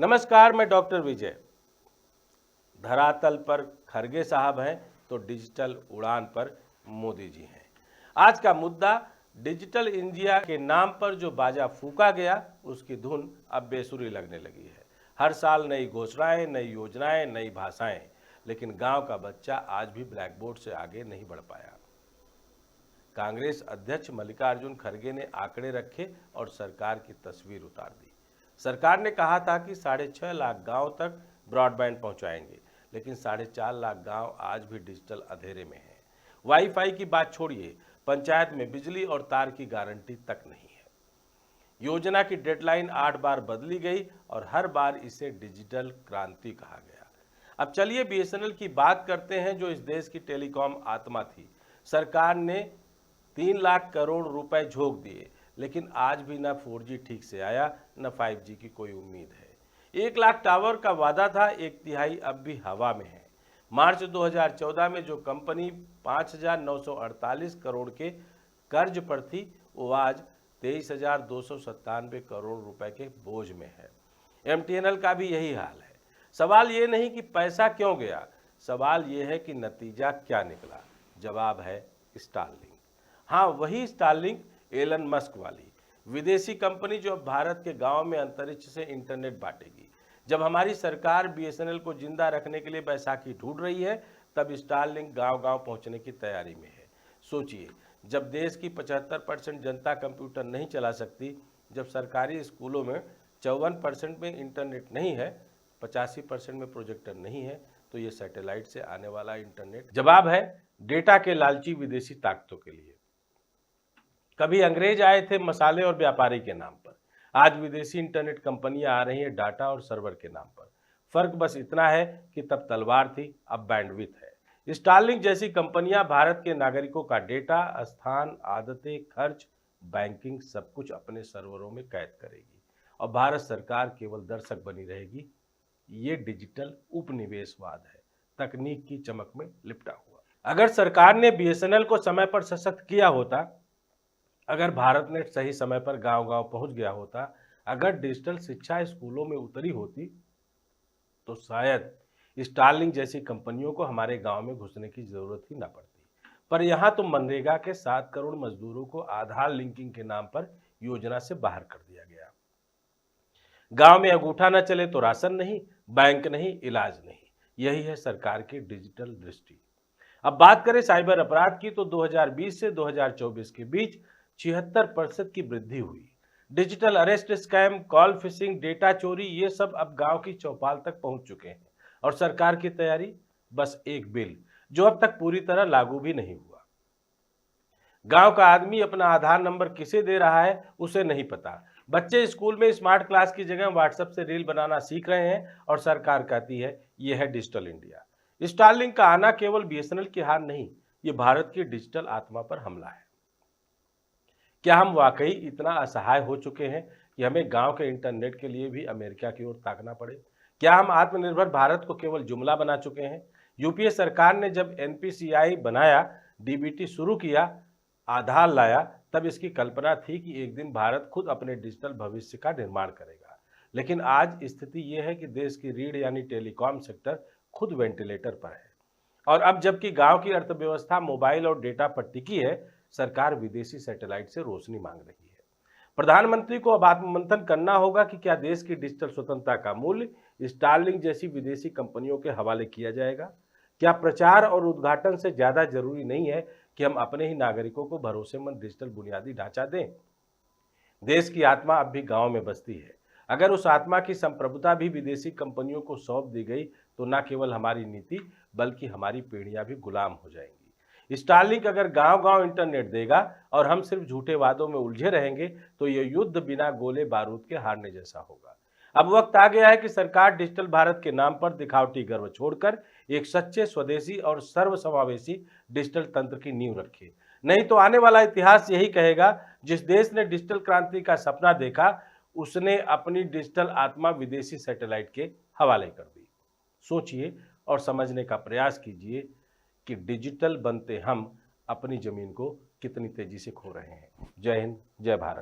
नमस्कार, मैं डॉक्टर विजय। धरातल पर खरगे साहब हैं तो डिजिटल उड़ान पर मोदी जी हैं। आज का मुद्दा डिजिटल इंडिया के नाम पर जो बाजा फूका गया उसकी धुन अब बेसुरी लगने लगी है। हर साल नई घोषणाएं, नई योजनाएं, नई भाषाएं, लेकिन गांव का बच्चा आज भी ब्लैक बोर्ड से आगे नहीं बढ़ पाया। कांग्रेस अध्यक्ष मल्लिकार्जुन खड़गे ने आंकड़े रखे और सरकार की तस्वीर उतार दी। सरकार ने कहा था कि 6.5 लाख गांव तक ब्रॉडबैंड पहुंचाएंगे, लेकिन 4.5 लाख गांव आज भी डिजिटल अंधेरे में हैं। वाईफाई की बात छोड़िए, पंचायत में बिजली और तार की गारंटी तक नहीं है। योजना की डेडलाइन 8 बार बदली गई और हर बार इसे डिजिटल क्रांति कहा गया। अब चलिए बीएसएनएल की बात करते हैं, जो इस देश की टेलीकॉम आत्मा थी। सरकार ने 3 लाख करोड़ रुपए झोंक दिए, लेकिन आज भी न 4G ठीक से आया, न 5G की कोई उम्मीद है। 1 लाख टावर का वादा था, 1/3 अब भी हवा में है। मार्च 2014 में जो कंपनी 5,948 करोड़ के कर्ज पर थी, वो आज 23,297 करोड़ रुपए के बोझ में है। एमटीएनएल का भी यही हाल है। सवाल ये नहीं कि पैसा क्यों गया, सवाल ये है कि नतीजा क्या निकला। जवाब है स्टारलिंक। हाँ, वही स्टारलिंक, एलन मस्क वाली विदेशी कंपनी जो अब भारत के गांव में अंतरिक्ष से इंटरनेट बांटेगी। जब हमारी सरकार बीएसएनएल को जिंदा रखने के लिए बैसाखी ढूंढ रही है, तब स्टारलिंक गांव-गांव पहुंचने की तैयारी में है। सोचिए, जब देश की 75% जनता कंप्यूटर नहीं चला सकती, जब सरकारी स्कूलों में 54% में इंटरनेट नहीं है, 85% में प्रोजेक्टर नहीं है, तो ये सैटेलाइट से आने वाला इंटरनेट जवाब है डेटा के लालची विदेशी ताकतों के लिए। कभी अंग्रेज आए थे मसाले और व्यापारी के नाम पर, आज विदेशी इंटरनेट कंपनियां आ रही हैं डाटा और सर्वर के नाम पर। फर्क बस इतना है कि तब तलवार थी, अब बैंडविड्थ है। स्टारलिंक जैसी कंपनियां भारत के नागरिकों का डेटा, स्थान, आदतें, खर्च, बैंकिंग सब कुछ अपने सर्वरों में कैद करेगी और भारत सरकार केवल दर्शक बनी रहेगी। ये डिजिटल उपनिवेशवाद है, तकनीक की चमक में लिपटा हुआ। अगर सरकार ने बीएसएनएल को समय पर सशक्त किया होता, अगर भारत नेट सही समय पर गांव-गांव पहुंच गया होता, अगर डिजिटल शिक्षा स्कूलों में उतरी होती, तो शायद स्टारलिंक जैसी कंपनियों को हमारे गांव में घुसने की जरूरत ही ना पड़ती। पर यहां तो मनरेगा के 7 करोड़ मजदूरों को आधार लिंकिंग के नाम पर योजना से बाहर कर दिया गया। गांव में अंगूठा न चले तो राशन नहीं, बैंक नहीं, इलाज नहीं। यही है सरकार की डिजिटल दृष्टि। अब बात करें साइबर अपराध की, तो 2020 से 2024 के बीच 76% की वृद्धि हुई। Digital arrest, scam, call fishing, data चोरी, ये सब अब गांव की चौपाल तक पहुंच चुके हैं। और सरकार की तैयारी, बस एक बिल जो अब तक पूरी तरह लागू भी नहीं हुआ। गांव का आदमी अपना आधार नंबर किसे दे रहा है उसे नहीं पता। बच्चे स्कूल में स्मार्ट क्लास की जगह व्हाट्सएप से रील बनाना सीख रहे हैं और सरकार कहती है यह है डिजिटल इंडिया। स्टारलिंक का आना केवल बीएसएनएल की हार नहीं, ये भारत की डिजिटल आत्मा पर हमला है। क्या हम वाकई इतना असहाय हो चुके हैं कि हमें गांव के इंटरनेट के लिए भी अमेरिका की ओर ताकना पड़े? क्या हम आत्मनिर्भर भारत को केवल जुमला बना चुके हैं? यूपीए सरकार ने जब एनपीसीआई बनाया, डीबीटी शुरू किया, आधार लाया, तब इसकी कल्पना थी कि एक दिन भारत खुद अपने डिजिटल भविष्य का निर्माण करेगा। लेकिन आज स्थिति यह है कि देश की रीढ़ यानी टेलीकॉम सेक्टर खुद वेंटिलेटर पर है। और अब जबकि गांव की अर्थव्यवस्था मोबाइल और डेटा पर टिकी है, सरकार विदेशी सैटेलाइट से रोशनी मांग रही है। प्रधानमंत्री को अब आत्ममंथन करना होगा कि क्या देश की डिजिटल स्वतंत्रता का मूल्य स्टारलिंक जैसी विदेशी कंपनियों के हवाले किया जाएगा? क्या प्रचार और उद्घाटन से ज्यादा जरूरी नहीं है कि हम अपने ही नागरिकों को भरोसेमंद डिजिटल बुनियादी ढांचा दें? देश की आत्मा अब भी गांव में बसती है। अगर उस आत्मा की संप्रभुता भी विदेशी कंपनियों को सौंप दी गई, तो न केवल हमारी नीति बल्कि हमारी पीढ़ियां भी गुलाम हो जाएंगी। स्टारलिंक अगर गांव-गांव इंटरनेट देगा और हम सिर्फ झूठे वादों में उलझे रहेंगे, तो ये युद्ध बिना गोले बारूद के हारने जैसा होगा। अब वक्त आ गया है कि सरकार डिजिटल भारत के नाम पर दिखावटी गर्व छोड़कर एक सच्चे, स्वदेशी और सर्वसमावेशी डिजिटल तंत्र की नींव रखे। नहीं तो आने वाला इतिहास यही कहेगा, जिस देश ने डिजिटल क्रांति का सपना देखा, उसने अपनी डिजिटल आत्मा विदेशी सैटेलाइट के हवाले कर दी। सोचिए और समझने का प्रयास कीजिए कि डिजिटल बनते हम अपनी जमीन को कितनी तेजी से खो रहे हैं। जय हिंद, जय भारत।